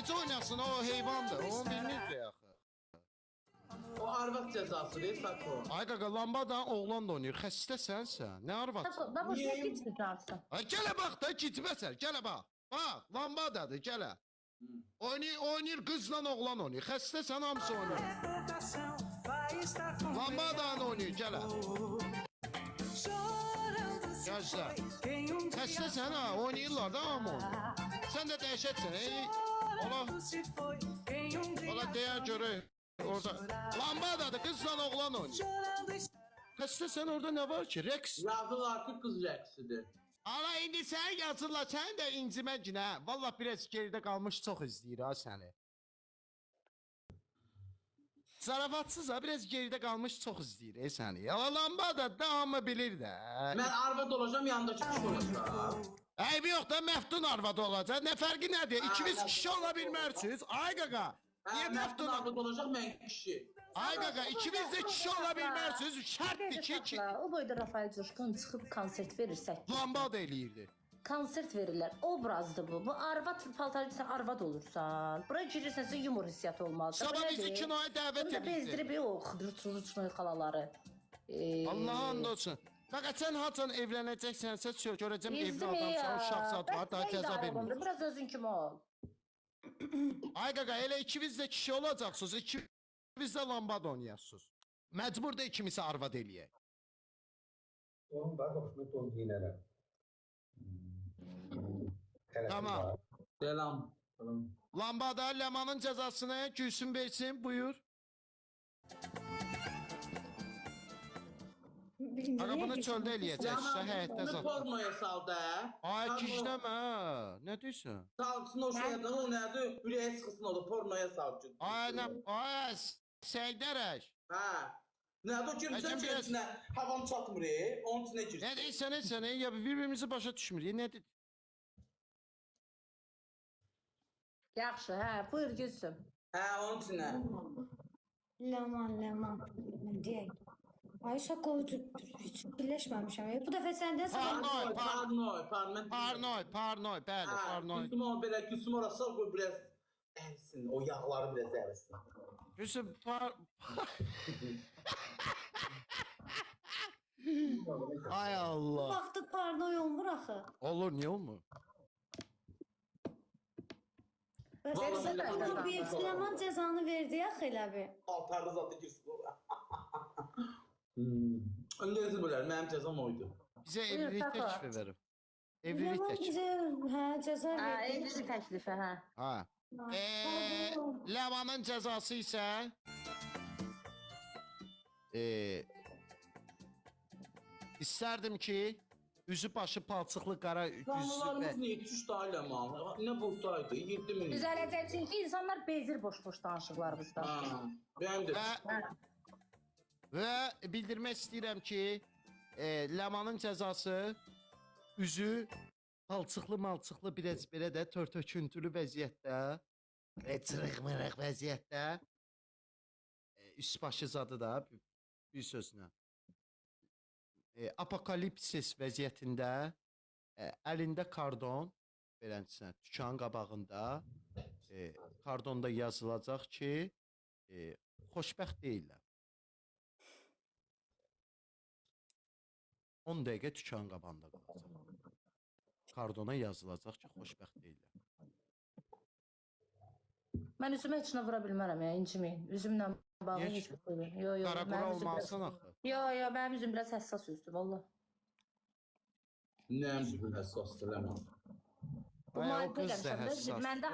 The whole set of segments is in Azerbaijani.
necə oynasın, o heyvandır, onu bilmirdi axı. O arvad cəzasıdır, Sako. Ay qaqa, lambadan oğlan da oynayır, xəstəsən sən, nə arvadsan? Ben boşuna gitmeyeceksin. Ay gələ bax da, gitməsən, gələ bax. Bax, lambadadır, gələ. Oynayır, qızla oğlan oynayır, xəstəsən hamısı oynayır. Lambadan oynayır, gələ. Gözlə. Xəstəsən ha, oynayırlar da hamı oynayır. Sən də dəhşətsən, ola deyər görək. Orada lambadadır, qızla oğlan oynayır. Xəstəsən orada nə var ki? Rəqs. Yazırlar ki, qız rəqsidir. Ana indi sən yazırlar, sən də incimə günə. Vallahi biraz geridə qalmış, çox izləyir ha səni. Zarafatsız ha, biraz geridə qalmış, çox izləyir səni. Ya lambada da hamı bilir də. Mən arvad olacağım, yanındakı kişi olacaq. Eybi yox da Məftun arvadı olacaq. Nə fərqi nədir? İkimiz kişi ola bilmərsiniz. Ay qaqa. Niyə Məftun Məftun arvad olacaq, mən kişi. Ay qaqa, ikimiz də kişi ola bilmərsiniz. Şərtdir ki, O boyda Rafael Coşkun çıxıb konsert verirsək. lambada eləyirdi. Konsert verirlər. Obrazdır bu. Bu arvad paltarcısan arvad olursan. Bura girirsən yumor hissiyatı olmalıdır. Sabah bizi kinoya dəvət Bunu da bezdirib edirdi. o xıdırçulu xalaları. Allah and olsun. Qaqa sən haçan evlənəcəksənsə görəcəm evli adamsan, uşaq zad var, daha cəza vermir. Biraz özün kimi ol. Ay qaqa, elə ikimiz də kişi olacaqsınız, ikimiz də lambada oynayasınız. Məcbur da ikimizi arvad eləyək. Onun da hoşuma ton giyinərəm. Tamam. Selam. Lambada Lemanın cəzasını Gülsün versin, buyur. Qaqa bunu çöldə eləyəcək, həyətdə Bunu zad. pornoya sal da. Ay kişləmə, nə deyirsən? Salsın o şeydə, o nədir? Ürəyə sıxısın o da pornoya sal. Ay nə, ay Səydərək. Hə. Nədir o girsən Həcəm biraz- içinə, havam çatmır, onun içinə gir. Nə deyirsən, ya bir-birimizi başa düşmürük, nə deyir? Yaxşı, hə, buyur Gülsüm. Hə, onun içinə. Leman deyək. Ay Sako hiç birləşməmişəm. Bu dəfə səndən Parnoy, Parnoy. parnoy, bəli, Hə, parnoy. Gülsüm o belə, Gülsüm orası qoy biraz ərsin, o yağları biraz ərsin. Gülsüm, Ay Allah. vaxtı parnoy olmur axı. Olur, niyə olmur? Vallahi Bu bir Leman cəzanı verdi axı elə bir. Altarda zaten girsin ora. Öndəzi bilər, mənim cəzam oydu. Bizə Buyur, evlilik Tato. təklifi verin. Evlilik Leman təklifi. bizə cəza Hə, verdi. evlilik təklifi, hə. Ha. Lemanın cəzası isə istərdim ki, üzü başı palçıqlı qara Qanunlarımız niyə 3 da ilə mal? Nə buğdaydı? 7000. Biz eləcək çünki insanlar bezir boş-boş danışıqlarımızdan. Ha, benim de. və bildirmək istəyirəm ki, Lemanın cəzası üzü palçıqlı biraz belə də tör-töküntülü vəziyyətdə, çırıq-mırıq vəziyyətdə, üst başı zadı da bir sözlə. Apokalipsis vəziyyətində əlində kardon beləncəsinə dükanın qabağında kardonda yazılacaq ki, xoşbəxt deyillər. 10 dəqiqə dükanın qabağında qalacaq. Kardona yazılacaq ki, xoşbəxt deyillər. Mən üzümə heç nə vura bilmərəm ya, inciməyin. Üzümlə bağlı Niyə heç ki? bir şey. Yo, Qarabura mənim üzüm olmalısın biraz- axı. Yo, mənim üzüm biraz həssas üzdür, valla. Nəyəm bir əsasdır ləman. Bu Ay, o müalicə qız da eləmişəm də, həssasdır. məndə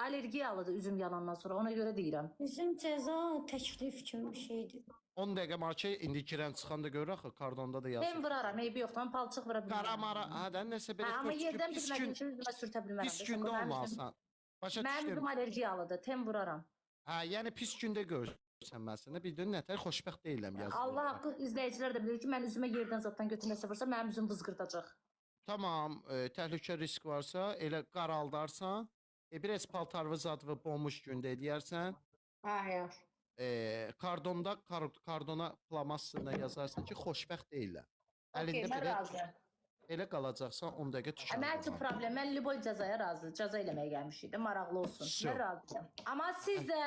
allergiyalıdır üzüm yalandan sonra, ona görə deyirəm. Bizim cəza təklif kimi bir şeydir. 10 dəqiqə markə indi girən çıxanda görür axı kardonda da yazır. Mən vuraram, eybi yoxdur, mən palçıq vura bilmərəm. Qaramara, hə də nəsə Hə, belə amma yerdən pis bilmədiyim gün, üçün üzümə sürtə bilmərəm. pis gündə olmalısan. Başa Mənim düşdüm. üzüm allergiyalıdır, tem vuraram. Hə, yəni pis gündə görürsən məsələn. Bir də nətər xoşbəxt deyiləm yazır. Allah haqqı izləyicilər də bilir ki, mən üzümə yerdən zaddan götürməsə vursa, mənim üzüm vızqırdacaq. Tamam, təhlükə risk varsa elə qaraldarsan, biraz paltarlı zadlı bomboş gündə eləyərsən. Hayır. Kardona plamassında yazarsan ki, xoşbəxt deyillər. Okey, Əlində mən belə razıyam. Elə qalacaqsan 10 dəqiqə Əməl üçün tükəndir. problem. Mən Liboy cəzaya razı. Cəza eləməyə gəlmişdim. Maraqlı olsun. Sure. Mən razıyam. Amma siz də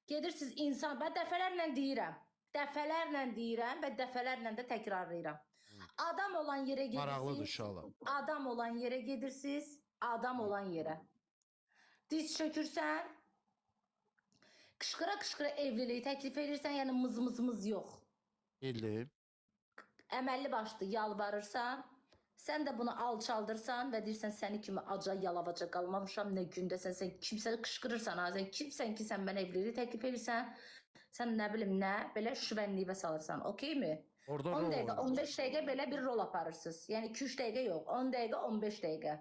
gedirsiniz insan. Mən dəfələrlə deyirəm. Dəfələrlə deyirəm və dəfələrlə də təkrarlayıram. Adam olan yerə Maraqlıdır gedirsiniz. uşaqlar. Adam olan yerə gedirsiniz. Adam olan yerə. Diz çökürsən. Qışqıra-qışqıra evliliyi təklif edirsən. Yəni mız yox. Bildim. Əməlli başlı yalvarırsan, sən də bunu alçaldırsan və deyirsən səni kimi aca yalavaca qalmamışam nə gündəsən, sən kimsə qışqırırsan, ha, sən kimsən ki sən mənə evliliyi təklif edirsən, sən nə bilim nə, belə şüvənliyivə salırsan, okeymi? Orada 10 rol dəqiqə, oynayır. 15 dəqiqə belə bir rol aparırsınız. Yəni 2-3 dəqiqə yox, 10 dəqiqə, 15 dəqiqə.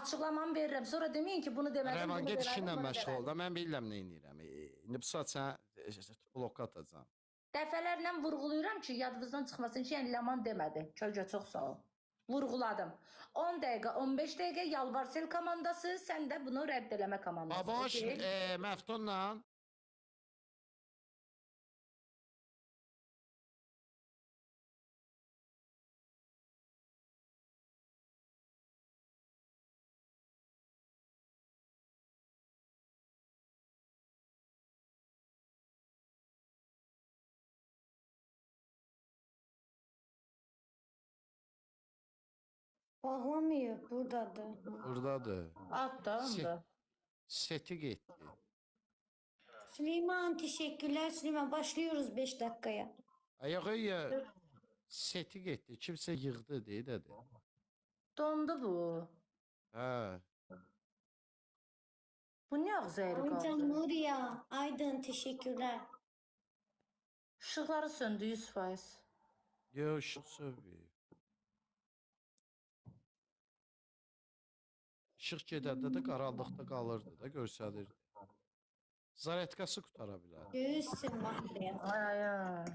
Açıqlamamı verirəm, sonra deməyin ki bunu demədim, Rəvan bunu gedişinlə demədim, bunu məşğul ol demədim. da, mən bilirəm nə edirəm. İndi bu saat sənə blok atacağam. Dəfələrlə vurğulayıram ki, yadınızdan çıxmasın ki, yəni Ləman demədi. Kölgə çox sağ ol. Vurğuladım. 10 dəqiqə, 15 dəqiqə Yalvarsel komandası, sən də bunu rədd eləmə komandası. Babaş okey? Məftunla Bağlamayıb, buradadır. buradadır. At da onda. Seti getdi. Süleyman teşekkürler Süleyman. Başlıyoruz 5 dakikaya. Ayağı ya seti getdi. Kimsə yığdı deyə dedi. Dondu bu. Hə. Bu niyə ağzı əyri Hocam qaldı? Nuriya, Aydın teşekkürler. İşıqları söndü 100%. Yox, işıq sövmür. İşıq gedəndə də qaranlıqda qalırdı da, görsənirdi. Zaretkası qutara bilər. Göğüssün Mahriye. Ay ay.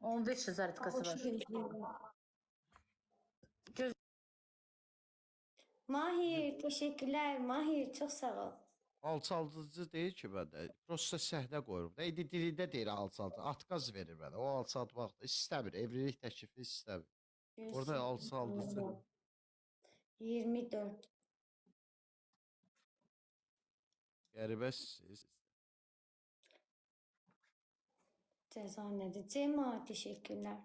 15 zaritkası Hoş var. gözlüyorum. Göz Mahir teşekkürler. Mahir çok sağ ol. Alçaldıcı deyil ki məndə. Prosta səhnə qoyurum. Da indi dilində deyir alçaldı. Atqaz verir mənə. O alçaltmaq da istəmir. Evlilik təklifi istəmir. Orada Göğüssün. alçaldıcı. 24. Qəribəsiz. Ceza nedir? Cema teşekkürler.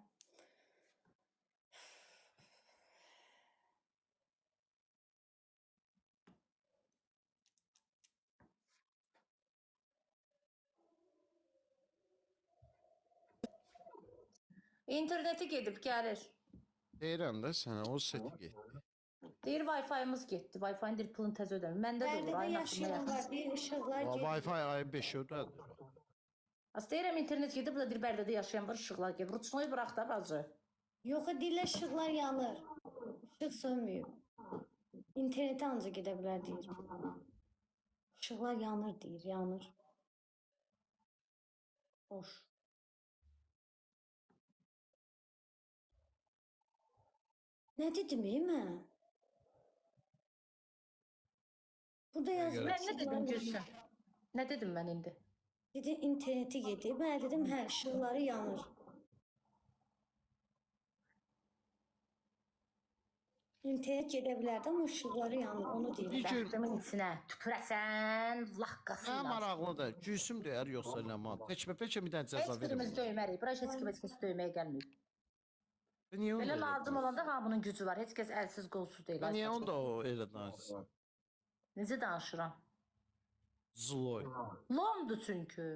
interneti gedib gəlir. Deyirəm də sənə o seti getdi. Deyir Wi-Fi-miz getdi. Wi-Fi-nin bir pulunu təzə ödəmir. Məndə də olur. Perdede Ayın axırında yaxın. yaşayanlar bir ışıklar O geliyor. Wi-Fi ayın 5-i ödədir. As deyirəm internet gedib, bu da deyir Bərdədə yaşayan var, işıqlar gedib. Ruçnoyu burax da bacı. Yok değil ışıklar yanır. Işık sönmüyor. İnternete anca gidebilir deyir. Işıklar yanır deyir, yanır. Boş. Ne dedim iyi mi? Burada yazıyor. Mən nə dedim Gülsün? Nə dedim mən indi? Dedi interneti gedib. Mən dedim hə, ışıqları yanır. İnternet gedə bilər də, amma ışıqları yanır, onu deyir. Bir gün Bəxtimin içinə tüpürəsən, nə laqqasıyla. maraqlıdır. Gülsüm deyər yoxsa Ləman. Təkbə-təkə bir dənə Heç cəza birimiz verir. döymərik. Bura heç kim heç kəs döyməyə gəlməyib. Niyə Belə onda? lazım olanda hamının gücü var. Heç kəs əlsiz qolsuz deyil. Niyə Ayşə. onda o elə danışsın? Necə danışıram? Zloy. Lomdur çünki.